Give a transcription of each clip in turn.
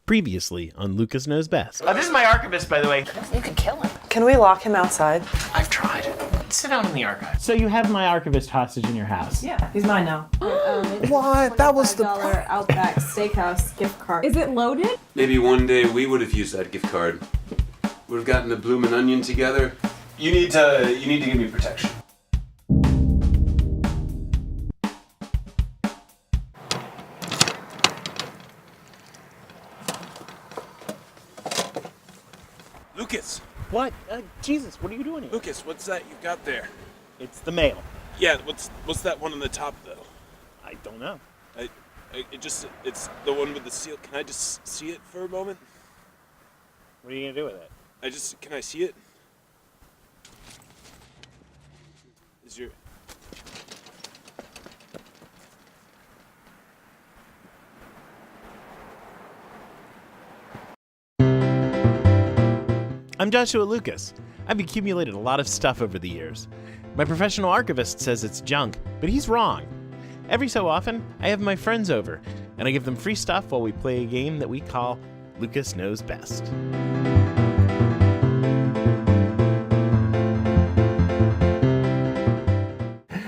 Previously on Lucas Knows Best. This is my archivist, by the way. You could kill him. Can we lock him outside? I've tried. Sit down in the archive. So you have my archivist hostage in your house? Yeah, he's mine now. What? That was the $25 Outback Steakhouse gift card. Is it loaded? Maybe one day we would have used that gift card. Would have gotten a bloomin' onion together. You need to give me protection. Lucas! What? Jesus, what are you doing here? Lucas, what's that you got there? It's the mail. Yeah, what's that one on the top though? I don't know. It's the one with the seal. Can I just see it for a moment? What are you gonna do with it? Can I see it? Is your... I'm Joshua Lucas. I've accumulated a lot of stuff over the years. My professional archivist says it's junk, but he's wrong. Every so often, I have my friends over, and I give them free stuff while we play a game that we call Lucas Knows Best.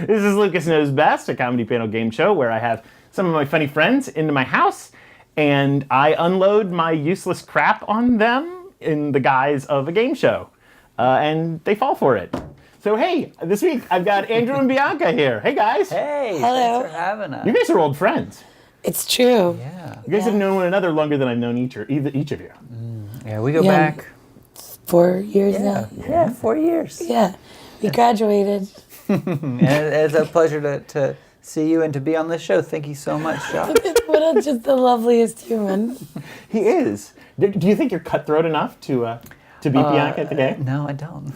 This is Lucas Knows Best, a comedy panel game show where I have some of my funny friends into my house, and I unload my useless crap on them in the guise of a game show, and they fall for it. So hey, this week I've got Andrew and Bianca here. Hey guys. Hey, Hello. thanks for having us. You guys are old friends. It's true. Yeah. You guys have known one another longer than I've known each of you. Yeah, we go Yeah. back. 4 years now. Yeah, 4 years. Yeah. We graduated. And it's a pleasure to see you and to be on this show. Thank you so much, Josh. What just the loveliest human. He is. Do you think you're cutthroat enough to beat Bianca at the game? No, I don't.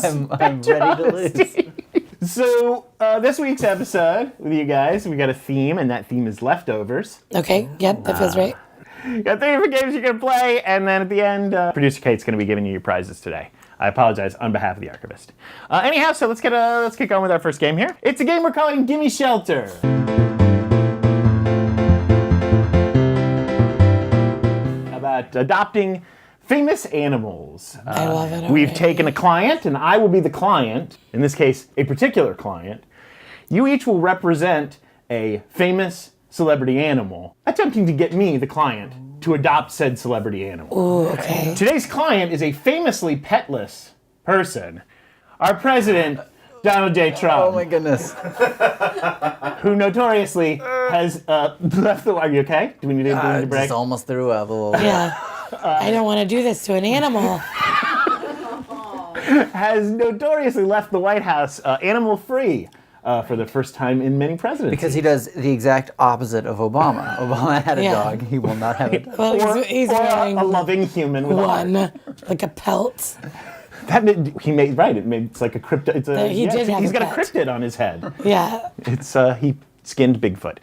I'm ready to lose. So this week's episode with you guys, we got a theme, and that theme is leftovers. Okay, yep, that feels right. Got 3 different games you're going to play, and then at the end, producer Kate's going to be giving you your prizes today. I apologize on behalf of the archivist. Anyhow, so let's kick on with our first game here. It's a game we're calling Gimme Shelter. About adopting famous animals. I love it. We've already. taken a client, and I will be the client, in this case, a particular client. You each will represent a famous celebrity animal, attempting to get me, the client, to adopt said celebrity animal. Ooh, okay. Today's client is a famously petless person. Our president, Donald J. Trump, Oh my goodness. who notoriously has left the... Are you okay? Do we need to break? Just almost threw up a little bit. Yeah. I don't want to do this to an animal. Has notoriously left the White House animal-free for the first time in many presidencies. Because he does the exact opposite of Obama. Obama had a Yeah. dog. He will not have a dog. Well, he's or wearing a loving human with one, like a pelt. It's like a cryptid. He's got a pet. cryptid on his head. Yeah. It's he skinned Bigfoot.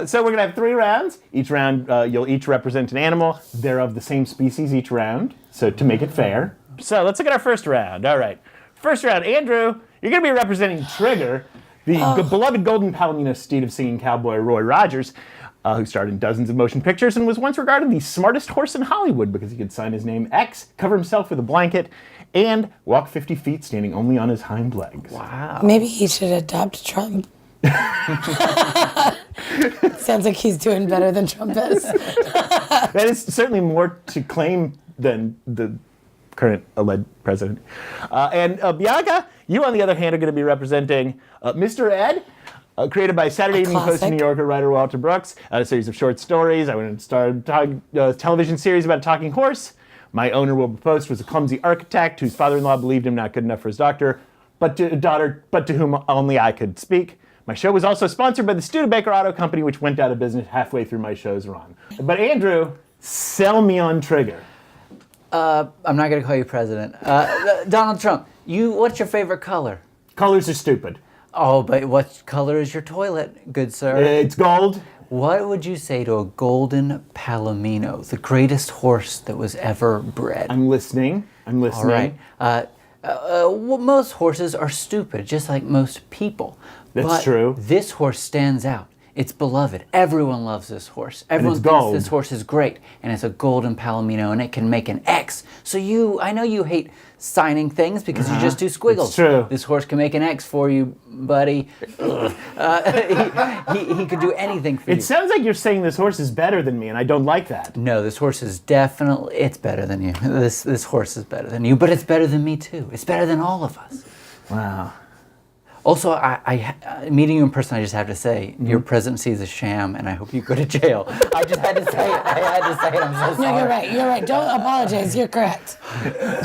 So we're gonna have 3 rounds. Each round, you'll each represent an animal. They're of the same species each round. So to make it fair. So let's look at our first round. All right, first round. Andrew, you're gonna be representing Trigger, the beloved Golden Palomino steed of singing cowboy Roy Rogers, who starred in dozens of motion pictures and was once regarded the smartest horse in Hollywood because he could sign his name X, cover himself with a blanket, and walk 50 feet standing only on his hind legs. Wow. Maybe he should adopt Trump. Sounds like he's doing better than Trump is. That is certainly more to claim than the current alleged president. And Bianca, you on the other hand are going to be representing Mr. Ed, created by Saturday Evening Post classic. New Yorker writer Walter Brooks, a series of short stories. I went and started a television series about a talking horse. My owner, Wilbur Post, was a clumsy architect whose father-in-law believed him not good enough for his daughter, but to whom only I could speak. My show was also sponsored by the Studebaker Auto Company, which went out of business halfway through my show's run. But Andrew, sell me on Trigger. I'm not going to call you president. Donald Trump, what's your favorite color? Colors are stupid. Oh, but what color is your toilet, good sir? It's gold. What would you say to a golden palomino, the greatest horse that was ever bred? I'm listening. All right. Well, most horses are stupid, just like most people. That's But true. This horse stands out. It's beloved. Everyone loves this horse. Everyone it's thinks gold. this horse is great, and it's a golden Palomino, and it can make an X. So I know you hate signing things because you just do squiggles. It's true. This horse can make an X for you, buddy. He could do anything for you. It sounds like you're saying this horse is better than me, and I don't like that. No, this horse is definitely, it's better than you. This horse is better than you, but it's better than me too. It's better than all of us. Wow. Also, meeting you in person, I just have to say, your presidency is a sham, and I hope you go to jail. I just had to say it. I had to say it. I'm so sorry. No, you're right. You're right. Don't apologize. You're correct.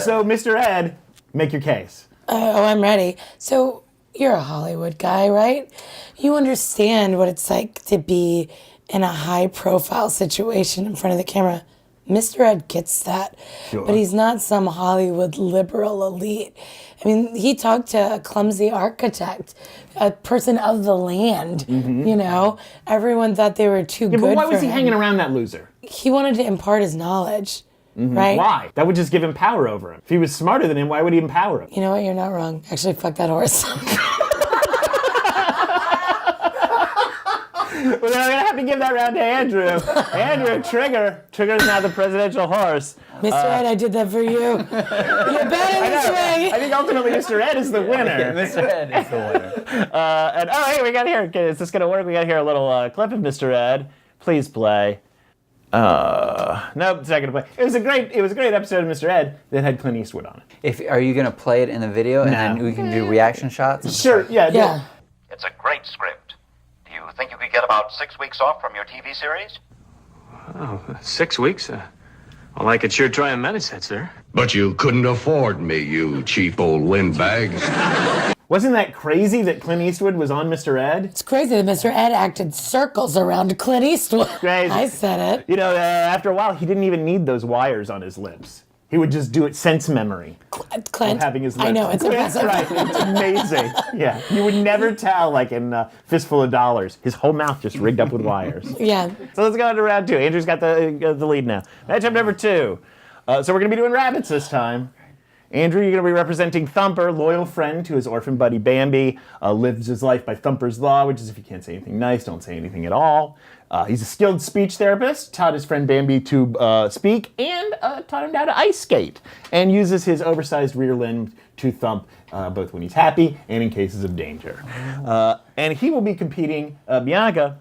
So, Mr. Ed, make your case. Oh, I'm ready. So you're a Hollywood guy, right? You understand what it's like to be in a high-profile situation in front of the camera. Mr. Ed gets that, but he's not some Hollywood liberal elite. I mean, he talked to a clumsy architect, a person of the land, you know? Everyone thought they were too good for him. But why was he hanging around that loser? He wanted to impart his knowledge, right? Why? That would just give him power over him. If he was smarter than him, why would he empower him? You know what? You're not wrong. Actually, fuck that horse. Well, then I'm going to have to give that round to Andrew. Andrew, Trigger. Trigger's now the presidential horse. Mr. Ed, I did that for you. You're better than Swing. I think ultimately Mr. Ed is the winner. Mr. Ed is the winner. Hey, we got to hear. Okay, is this going to work? We got to hear a little clip of Mr. Ed. Please play. Nope, it's not going to play. It was a great episode of Mr. Ed that had Clint Eastwood on it. Are you going to play it in the video, and then we can do reaction shots? Sure, yeah. Yeah. It's a great script. Do you think you could get about 6 weeks off from your TV series? Oh, 6 weeks? Well, I could sure try and manage that, sir. But you couldn't afford me, you cheap old windbag. Wasn't that crazy that Clint Eastwood was on Mr. Ed? It's crazy that Mr. Ed acted circles around Clint Eastwood. Crazy. I said it. You know, after a while, he didn't even need those wires on his lips. He would just do it sense memory. Clint. Of having his lips. I know, it's impressive. Right, it's amazing. Yeah, you would never tell, like in Fistful of Dollars. His whole mouth just rigged up with wires. Yeah. So let's go on to round two. Andrew's got the lead now. Matchup number 2. So we're going to be doing rabbits this time. Andrew, you're going to be representing Thumper, loyal friend to his orphan buddy Bambi, lives his life by Thumper's Law, which is if you can't say anything nice, don't say anything at all. He's a skilled speech therapist, taught his friend Bambi to speak, and taught him how to ice skate, and uses his oversized rear limb to thump both when he's happy and in cases of danger. And he will be competing, Bianca,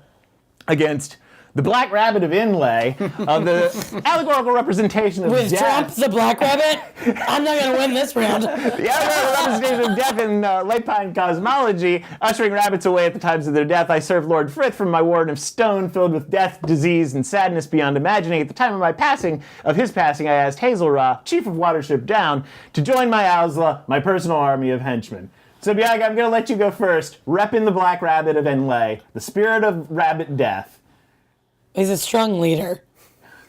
against the Black Rabbit of Inlay, the allegorical representation of With death. Trump, the Black Rabbit? I'm not going to win this round. The allegorical representation of death in Late Pine cosmology, ushering rabbits away at the times of their death. I serve Lord Frith from my warden of stone, filled with death, disease, and sadness beyond imagining. At the time of his passing, I asked Hazel Ra, chief of Watership Down, to join my Owsla, my personal army of henchmen. So Bianca, I'm going to let you go first, repping the Black Rabbit of Inlay, the spirit of rabbit death. He's a strong leader.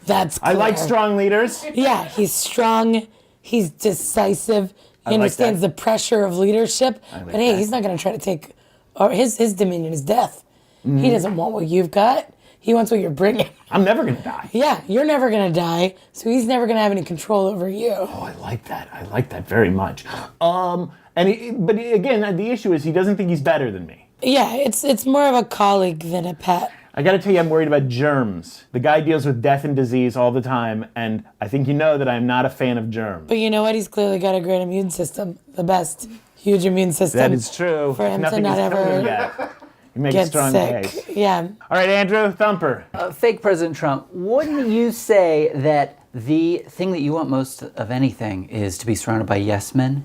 That's clear. I like strong leaders. Yeah, he's strong. He's decisive. He understands the pressure of leadership. But hey, he's not going to try to take. Or his dominion is death. He doesn't want what you've got. He wants what you're bringing. I'm never going to die. Yeah, you're never going to die. So he's never going to have any control over you. Oh, I like that. I like that very much. But again, the issue is he doesn't think he's better than me. Yeah, it's more of a colleague than a pet. I gotta tell you, I'm worried about germs. The guy deals with death and disease all the time, and I think you know that I'm not a fan of germs. But you know what? He's clearly got a great immune system. The best. Huge immune system. That is true. For him Nothing to not has killed him ever yet. You make a get strong sick. case. Yeah. All right, Andrew, Thumper. Fake President Trump, wouldn't you say that the thing that you want most of anything is to be surrounded by yes men,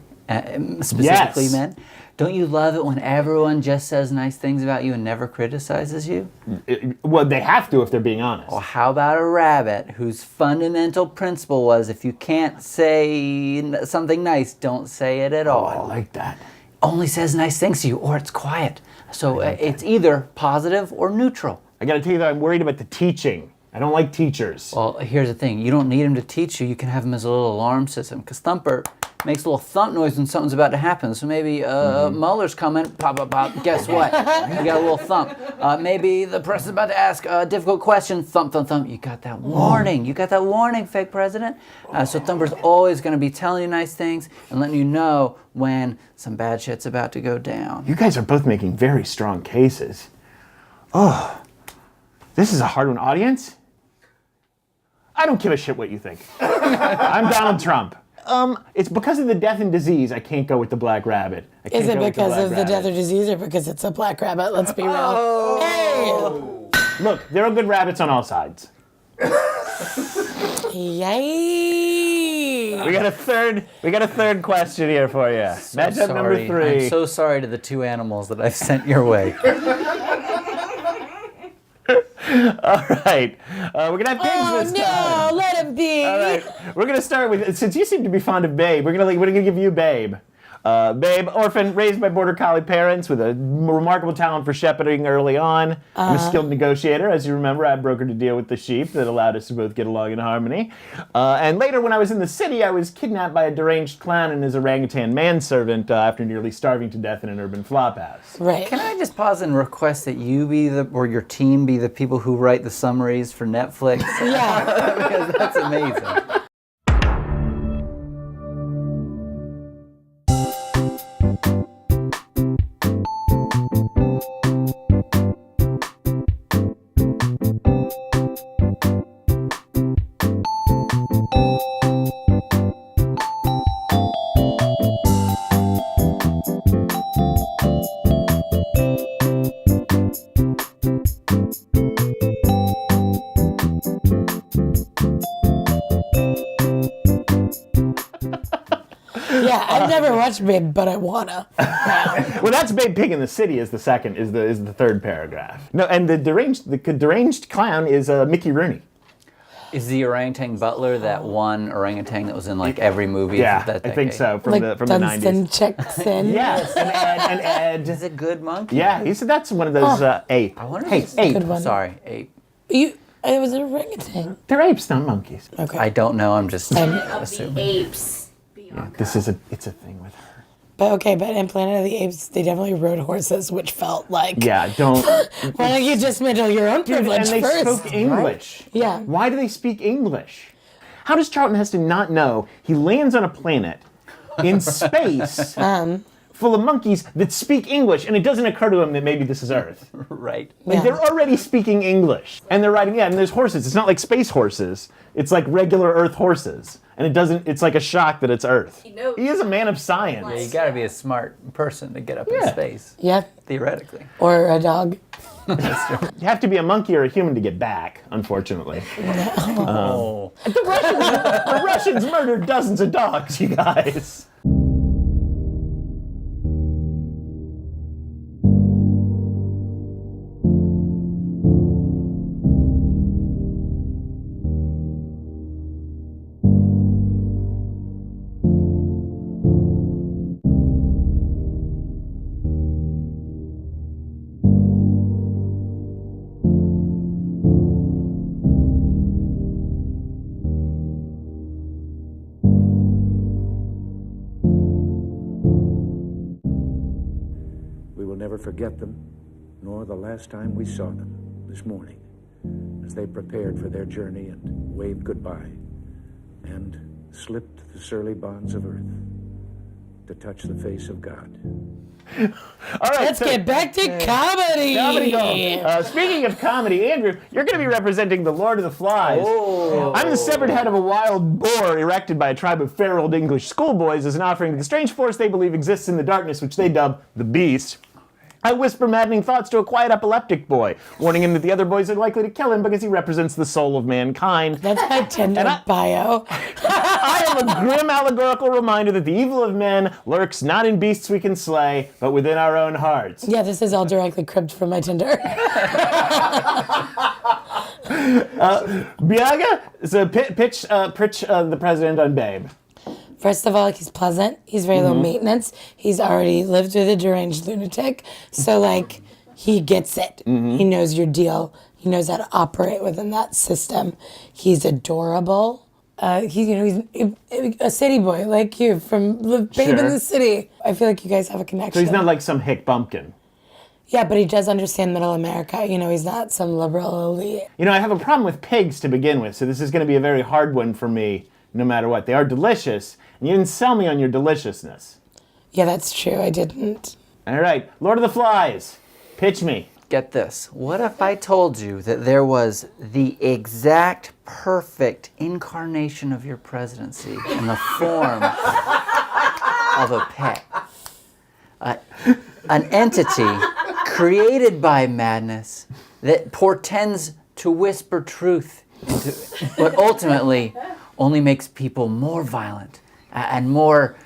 specifically Yes. men? Don't you love it when everyone just says nice things about you and never criticizes you? Well, they have to if they're being honest. Well, how about a rabbit whose fundamental principle was if you can't say something nice, don't say it at all? I like that. Only says nice things to you, or it's quiet. So it's either positive or neutral. I gotta tell you that I'm worried about the teaching. I don't like teachers. Well, here's the thing. You don't need him to teach you. You can have him as a little alarm system, because Thumper makes a little thump noise when something's about to happen. So maybe Mueller's coming, pop, pop, pop. Guess what? You got a little thump. Maybe the person's about to ask a difficult question, thump, thump, thump. You got that warning. You got that warning, fake president. So Thumper's always going to be telling you nice things and letting you know when some bad shit's about to go down. You guys are both making very strong cases. Oh, This is a hard one, audience. I don't give a shit what you think. I'm Donald Trump. It's because of the death and disease. I can't go with the black rabbit. Is it because of the death or disease or because it's a black rabbit? Let's be real. Hey! Look, there are good rabbits on all sides. Yay! We got a third question here for you. Matchup number 3. I'm so sorry to the 2 animals that I've sent your way. All right. We're going to have pigs this time. No, let him be. All right. We're going to start with, since you seem to be fond of Babe, we're going to give you Babe. Babe, orphan, raised by border collie parents with a remarkable talent for shepherding early on. I'm a skilled negotiator. As you remember, I brokered a deal with the sheep that allowed us to both get along in harmony. And later, when I was in the city, I was kidnapped by a deranged clown and his orangutan manservant after nearly starving to death in an urban flophouse. Right. Can I just pause and request that you be or your team be the people who write the summaries for Netflix? Yeah. Because that's amazing. Yeah, I've never watched Babe, but I wanna. Well, that's Babe Pig in the City is the third paragraph. No, and the deranged clown is Mickey Rooney. Is the orangutan butler that one orangutan that was in like every movie Yeah, of that I decade? think so, from Like the Dunstan 90s. checks in. Yes, and Ed. Is it good monkey? Yeah, he said that's one of those ape. I wonder Hey, if it's ape. good one. Sorry, ape. It was an orangutan. They're apes, not monkeys. Okay. I don't know. I'm just Of assuming. the apes. Bianca. It's a thing with her. But in Planet of the Apes, they definitely rode horses, which felt like... Yeah, don't. Why don't you just handle your own privilege And they first? spoke English. Yeah. Why do they speak English? How does Charlton Heston not know he lands on a planet in space full of monkeys that speak English, and it doesn't occur to him that maybe this is Earth? Right. Like, Yeah. they're already speaking English. And they're riding, and there's horses. It's not like space horses. It's like regular Earth horses. And it's like a shock that it's Earth. He knows. He is a man of science. You got to be a smart person to get up in space, Yeah. theoretically. Or a dog. You have to be a monkey or a human to get back, unfortunately. Oh. The Russians murdered dozens of dogs, you guys. We will never forget them, nor the last time we saw them this morning, as they prepared for their journey and waved goodbye, and slipped the surly bonds of earth to touch the face of God. All right, Let's get back to comedy. Comedy gold. Speaking of comedy, Andrew, you're going to be representing the Lord of the Flies. Oh. I'm the severed head of a wild boar erected by a tribe of feral old English schoolboys as an offering to the strange force they believe exists in the darkness, which they dub the Beast. I whisper maddening thoughts to a quiet epileptic boy, warning him that the other boys are likely to kill him because he represents the soul of mankind. That's my Tinder bio. I am a grim allegorical reminder that the evil of men lurks not in beasts we can slay, but within our own hearts. Yeah, this is all directly cribbed from my Tinder. Bianca, so pitch the president on Babe. First of all, he's pleasant. He's very low maintenance. He's already lived with a deranged lunatic. So, he gets it. He knows your deal. He knows how to operate within that system. He's adorable. He's a city boy like you from Babe in the City. I feel like you guys have a connection. So he's not like some hick bumpkin. Yeah, but he does understand middle America. He's not some liberal elite. I have a problem with pigs to begin with, so this is going to be a very hard one for me no matter what. They are delicious, and you didn't sell me on your deliciousness. Yeah, that's true. I didn't. All right, Lord of the Flies, pitch me. get this. What if I told you that there was the exact perfect incarnation of your presidency in the form of a pet? An entity created by madness that portends to whisper truth, but ultimately only makes people more violent and more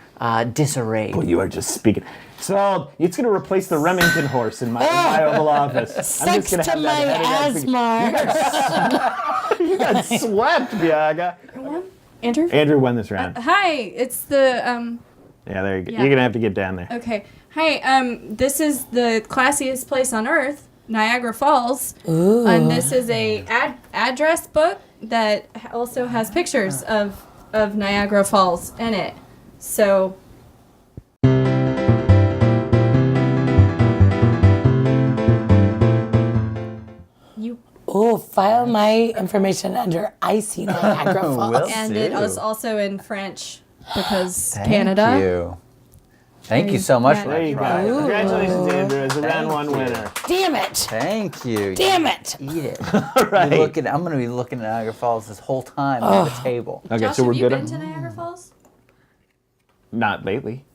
disarrayed. Well, you are just speaking. So it's going to replace the Remington horse in my Oval Office. Sex to my asthma. You got swept, Bianca. Andrew? Andrew won this round. Hi, it's the, Yeah, there you go. yeah. You're going to have to get down there. Okay. Hi, this is the classiest place on earth, Niagara Falls. Ooh. And this is a address book that also has pictures of Niagara Falls in it. So... Oh, file my information under icy Niagara Falls. And it was also in French because Thank Canada. you. Thank you so much for There that you go. prize. Congratulations, Andrew, as a round one winner. Damn it! Thank you. Damn it! Eat it. Right. I'm going to be looking at Niagara Falls this whole time at the table. Okay, Josh, so we're have you good. been to Niagara Falls? Not lately.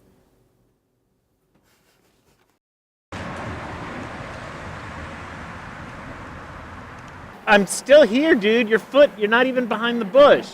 I'm still here, dude. Your foot, you're not even behind the bush.